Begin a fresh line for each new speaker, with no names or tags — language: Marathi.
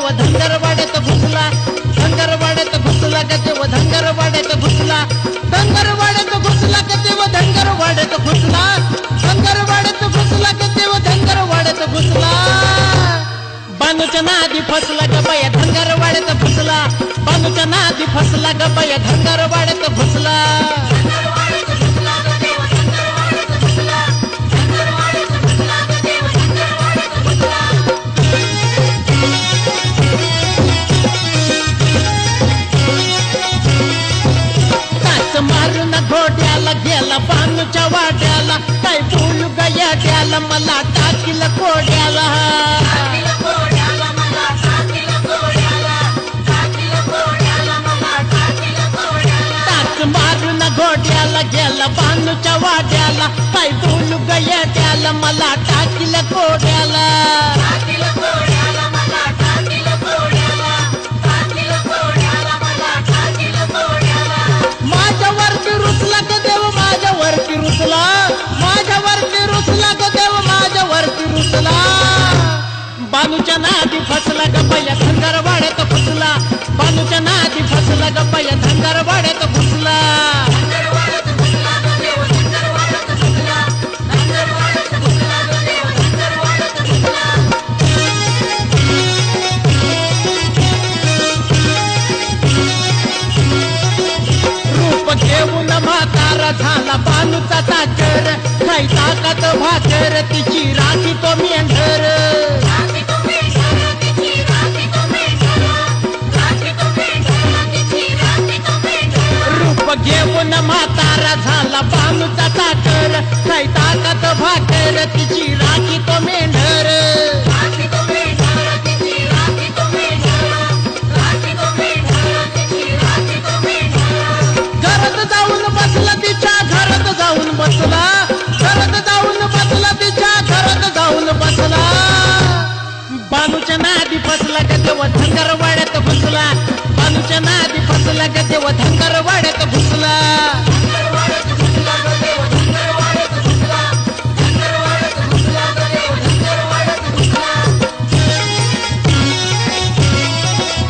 देव धनगरवाड्यात घुसला, धनगरवाड्यात घुसला ग देव धनगरवाड्यात घुसला, धनगरवाड्यात घुसला ग देव धनगरवाड्यात घुसला, धनगरवाड्यात घुसला ग देव धनगरवाड्यात घुसला. बानूच्या नादी फसला ग बाया धनगरवाड्यात घुसला, बानूच्या नादी फसला ग बाया धनगरवाड्यात घुसला. मारून घोड्याला गेला बानूच्या वाड्याला, काय बोलू गयाड्याला मला टाकील कोड्याला. टाच मारून घोड्याला गेला बानूच्या वाड्याला, काय बोलू गयाड्याला मला टाकील कोड्याला. माझ्यावरती रुसला ग देव माझ्यावरती रुसला, माझ्यावरती रुसला ग देव माझ्यावरती रुसला. बानूच्या नादी फसला ग बाया धनगरवाड्यात घुसला, बानूच्या नादी फसला ग बाया धनगरवाड्यात घुसला. घेऊन म्हातारा झाला बानूचा चाकर, काही ताकद भाकर तिची राखी तो मेंढर. रूप घेऊन म्हातारा झाला बानूचा चाकर, काही ताकद भाकर तिची राखी तो मेंढर. बसला घरात जाऊन बसला, तिच्या घरात जाऊन बसला. बानूच्या नादी फसला ग देव धनगरवाड्यात घुसला, बानूच्या नादी फसला ग देव धनगरवाड्यात घुसला.